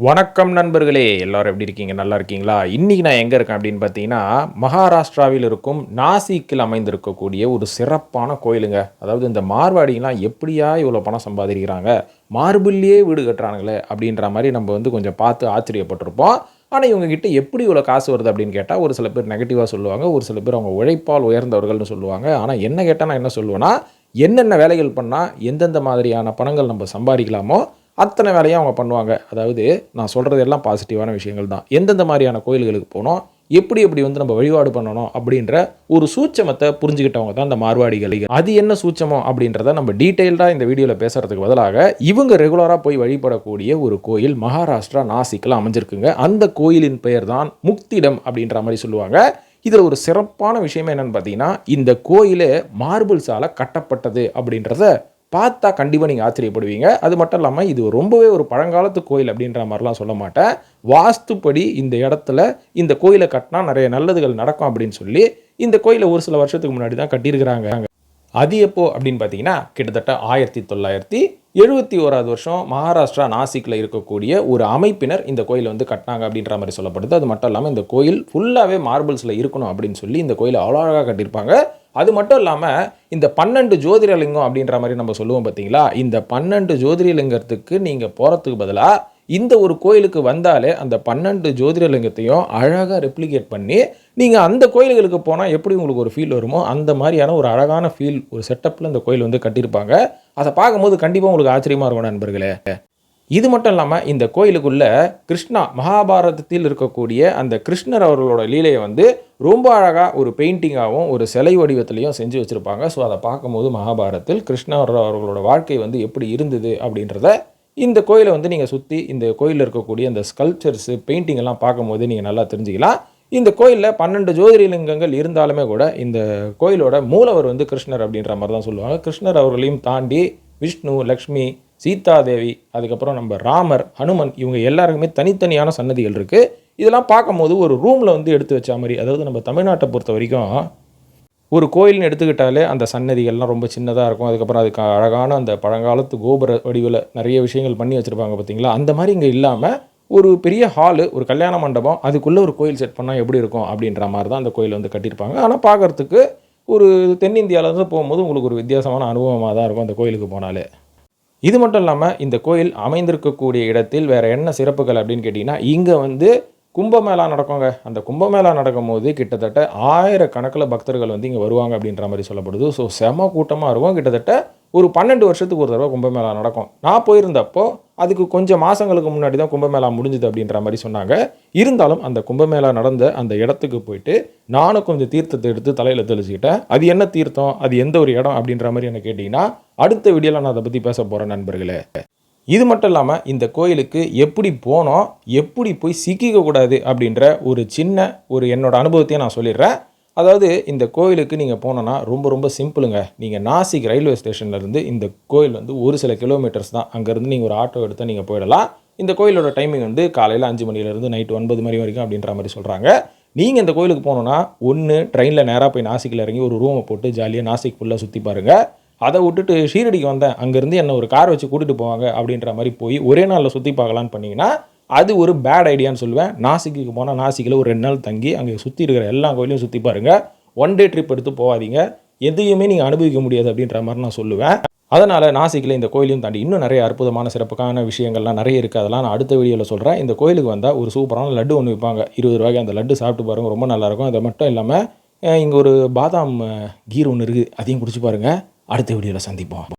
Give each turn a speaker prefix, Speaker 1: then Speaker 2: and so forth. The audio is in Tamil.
Speaker 1: வணக்கம் நண்பர்களே, எல்லாரும் எப்படி இருக்கீங்க? நல்லா இருக்கீங்களா? இன்னைக்கு நான் எங்கே இருக்கேன் அப்படின்னு பார்த்தீங்கன்னா, மகாராஷ்டிராவில் இருக்கும் நாசிக்கில் அமைந்திருக்கக்கூடிய ஒரு சிறப்பான கோயிலுங்க. அதாவது இந்த மார்வாடிங்களாம் எப்படியா இவ்வளோ பணம் சம்பாதிக்கிறாங்க, மார்பிள்லேயே வீடு கட்டுறானுங்களே அப்படின்ற மாதிரி நம்ம கொஞ்சம் பார்த்து ஆச்சரியப்பட்டிருப்போம். ஆனால் இவங்ககிட்ட எப்படி இவ்வளோ காசு வருது அப்படின்னு கேட்டால், ஒரு சில பேர் நெகட்டிவாக சொல்லுவாங்க, ஒரு சில பேர் அவங்க உழைப்பால் உயர்ந்தவர்கள்னு சொல்லுவாங்க. ஆனால் என்ன கேட்டால் நான் என்ன சொல்லுவேன்னா, என்னென்ன வேலைகள் பண்ணால் எந்தெந்த மாதிரியான பணங்கள் நம்ம சம்பாதிக்கலாமோ அத்தனை வேலையும் அவங்க பண்ணுவாங்க. அதாவது நான் சொல்கிறது எல்லாம் பாசிட்டிவான விஷயங்கள் தான். எந்தெந்த மாதிரியான கோயில்களுக்கு போனோம், எப்படி எப்படி நம்ம வழிபாடு பண்ணணும் அப்படின்ற ஒரு சூட்சமத்தை புரிஞ்சுக்கிட்டவங்க தான் இந்த மார்வாடிகள். அது என்ன சூட்சமம் அப்படின்றத நம்ம டீட்டெயில்டாக இந்த வீடியோவில் பேசுகிறதுக்கு பதிலாக, இவங்க ரெகுலராக போய் வழிபடக்கூடிய ஒரு கோயில் மகாராஷ்டிரா நாசிக்கில் அமைஞ்சிருக்குங்க. அந்த கோயிலின் பெயர் தான் முக்திடம் அப்படின்ற மாதிரி சொல்லுவாங்க. இதில் ஒரு சிறப்பான விஷயமே என்னென்னு பார்த்தீங்கன்னா, இந்த கோயிலே மார்பிள்ஸால் கட்டப்பட்டது அப்படின்றத பார்த்தா கண்டிப்பாக நீங்கள் ஆச்சரியப்படுவீங்க. அது மட்டும் இல்லாமல் இது ரொம்பவே ஒரு பழங்காலத்து கோயில் அப்படின்ற மாதிரிலாம் சொல்ல மாட்டேன். வாஸ்துப்படி இந்த இடத்துல இந்த கோயிலை கட்டினா நிறைய நல்லதுகள் நடக்கும் அப்படின்னு சொல்லி இந்த கோயிலை ஒரு சில வருஷத்துக்கு முன்னாடி தான் கட்டியிருக்கிறாங்க. அது எப்போ அப்படின்னு பார்த்தீங்கன்னா, கிட்டத்தட்ட 1971 வருஷம் மகாராஷ்டிரா நாசிக்கில் இருக்கக்கூடிய ஒரு அமைப்பினர் இந்த கோயிலை கட்டினாங்க அப்படின்ற மாதிரி சொல்லப்படுது. அது மட்டும் இல்லாமல் இந்த கோயில் ஃபுல்லாகவே மார்பிள்ஸில் இருக்கணும் அப்படின்னு சொல்லி இந்த கோயிலை அவ்வளோ அழகாக கட்டியிருப்பாங்க. அது மட்டும் இல்லாமல் இந்த 12 ஜோதிர்லிங்கம் அப்படின்ற மாதிரி நம்ம சொல்லுவோம் பார்த்தீங்களா, இந்த 12 ஜோதிர்லிங்கத்துக்கு நீங்கள் போகிறதுக்கு பதிலாக இந்த ஒரு கோயிலுக்கு வந்தாலே அந்த 12 ஜோதிர்லிங்கத்தையும் அழகாக ரெப்ளிகேட் பண்ணி நீங்கள் அந்த கோயில்களுக்கு போனால் எப்படி உங்களுக்கு ஒரு ஃபீல் வருமோ அந்த மாதிரியான ஒரு அழகான ஃபீல் ஒரு செட்டப்பில் இந்த கோயில் கட்டியிருப்பாங்க. அதை பார்க்கும்போது கண்டிப்பாக உங்களுக்கு ஆச்சரியமாக இருக்கும் நண்பர்களே. இது மட்டும் இல்லாமல் இந்த கோயிலுக்குள்ளே கிருஷ்ணா மகாபாரதத்தில் இருக்கக்கூடிய அந்த கிருஷ்ணர் அவர்களோட லீலையை ரொம்ப அழகாக ஒரு பெயிண்டிங்காகவும் ஒரு சிலை வடிவத்திலையும் செஞ்சு வச்சுருப்பாங்க. ஸோ அதை பார்க்கும்போது மகாபாரதத்தில் கிருஷ்ணர் அவர்களோட வாழ்க்கை எப்படி இருந்தது அப்படின்றத இந்த கோயிலை நீங்கள் சுற்றி இந்த கோயிலில் இருக்கக்கூடிய அந்த ஸ்கல்ப்சர்ஸு பெயிண்டிங் எல்லாம் பார்க்கும்போது நீங்கள் நல்லா தெரிஞ்சுக்கலாம். இந்த கோயிலில் 12 ஜோதிர்லிங்கங்கள் இருந்தாலுமே கூட இந்த கோயிலோட மூலவர் கிருஷ்ணர் அப்படின்ற மாதிரி தான் சொல்லுவாங்க. கிருஷ்ணர் அவர்களையும் தாண்டி விஷ்ணு, லக்ஷ்மி, சீதாதேவி, அதுக்கப்புறம் நம்ம ராமர், ஹனுமன் இவங்க எல்லாருக்குமே தனித்தனியான சன்னதிகள் இருக்குது. இதெல்லாம் பார்க்கும்போது ஒரு ரூமில் எடுத்து வச்ச மாதிரி, அதாவது நம்ம தமிழ்நாட்டை பொறுத்த வரைக்கும் ஒரு கோயில்னு எடுத்துக்கிட்டாலே அந்த சன்னதிகள்லாம் ரொம்ப சின்னதாக இருக்கும். அதுக்கப்புறம் அதுக்கு அழகான அந்த பழங்காலத்து கோபுர வடிவில் நிறைய விஷயங்கள் பண்ணி வச்சுருப்பாங்க பார்த்தீங்களா. அந்த மாதிரி இங்கே இல்லாமல் ஒரு பெரிய ஹாலு, ஒரு கல்யாண மண்டபம், அதுக்குள்ளே ஒரு கோயில் செட் பண்ணால் எப்படி இருக்கும் அப்படின்ற மாதிரி தான் அந்த கோயில் கட்டியிருப்பாங்க. ஆனால் பார்க்குறதுக்கு ஒரு தென்னிந்தியாவிலேருந்து போகும்போது உங்களுக்கு ஒரு வித்தியாசமான அனுபவமாக தான் இருக்கும் அந்த கோயிலுக்கு போனாலே. இது மட்டும் இல்லாமல் இந்த கோயில் அமைந்திருக்கக்கூடிய இடத்தில் வேறு என்ன சிறப்புகள் அப்படின்னு கேட்டிங்கன்னா, இங்கே கும்பமேளா நடக்குங்க. அந்த கும்பமேளா நடக்கும்போது கிட்டத்தட்ட 1000 கணக்கில் பக்தர்கள் இங்கே வருவாங்க அப்படின்ற மாதிரி சொல்லப்படுது. ஸோ செம கூட்டமாக இருக்கும். கிட்டத்தட்ட ஒரு 12 வருஷத்துக்கு ஒரு தடவை கும்பமேளா நடக்கும். நான் போயிருந்தப்போ அதுக்கு கொஞ்சம் மாதங்களுக்கு முன்னாடி தான் கும்பமேளா முடிஞ்சுது அப்படின்ற மாதிரி சொன்னாங்க. இருந்தாலும் அந்த கும்பமேளா நடந்த அந்த இடத்துக்கு போயிட்டு நானும் கொஞ்சம் தீர்த்தத்தை எடுத்து தலையில் தெளிச்சுக்கிட்டேன். அது என்ன தீர்த்தம், அது எந்த ஒரு இடம் அப்படின்ற மாதிரி என்ன கேட்டிங்கன்னா, அடுத்த வீடியோவில் நான் அதை பற்றி பேச போகிறேன் நண்பர்களே. இது மட்டும் இல்லாமல் இந்த கோயிலுக்கு எப்படி போனோம், எப்படி போய் சிக்கிக்கக்கூடாது அப்படின்ற ஒரு சின்ன என்னோட அனுபவத்தையும் நான் சொல்லிடுறேன். அதாவது இந்த கோயிலுக்கு நீங்கள் போனோன்னா ரொம்ப ரொம்ப சிம்பிளுங்க. நீங்கள் நாசிக் ரயில்வே ஸ்டேஷன்லேருந்து இந்த கோயில் ஒரு சில கிலோமீட்டர்ஸ் தான். அங்கேருந்து நீங்கள் ஒரு ஆட்டோ எடுத்தால் நீங்கள் போயிடலாம். இந்த கோயிலோட டைமிங் காலையில் 5 மணிலேருந்து நைட்டு 9 மணி வரைக்கும் அப்படின்ற மாதிரி சொல்கிறாங்க. நீங்கள் இந்த கோயிலுக்கு போனோன்னா ஒன்று ட்ரெயினில் நேராக போய் நாசிக்கில் இறங்கி ஒரு ரூமை போட்டு ஜாலியாக நாசிக் ஃபுல்லாக சுற்றி பாருங்கள். அதை விட்டுட்டு ஷீரடிக்கு வந்தேன், அங்கேருந்து என்ன ஒரு கார் வச்சு கூட்டிகிட்டு போவாங்க அப்படின்ற மாதிரி போய் ஒரே நாளில் சுற்றி பார்க்கலான்னு பண்ணிங்கன்னா அது ஒரு பேட் ஐடியான்னு சொல்லுவேன். நாசிக்கு போனால் நாசிக்கில் ஒரு 2 நாள் தங்கி அங்கே சுற்றி இருக்கிற எல்லா கோயிலையும் சுற்றி பாருங்கள். 1 டே ட்ரிப் எடுத்து போகாதீங்க, எதையுமே நீங்கள் அனுபவிக்க முடியாது அப்படின்ற மாதிரி நான் சொல்லுவேன். அதனால் நாசிக்கில் இந்த கோயிலையும் தாண்டி இன்னும் நிறைய அற்புதமான சிறப்புக்கான விஷயங்கள்லாம் நிறைய இருக்குது. அதெல்லாம் நான் அடுத்த வீடியோவில் சொல்கிறேன். இந்த கோயிலுக்கு வந்தால் ஒரு சூப்பரான லட்டு ஒன்று விற்பாங்க, 20 ரூபாய்க்கு. அந்த லட்டு சாப்பிட்டு பாருங்கள், ரொம்ப நல்லாயிருக்கும். அது மட்டும் இல்லாமல் இங்கே ஒரு பாதாம் கீர் ஒன்று இருக்குது, அதையும் குடிச்சு பாருங்கள். அடுத்த வீடியோவில் சந்திப்போம்.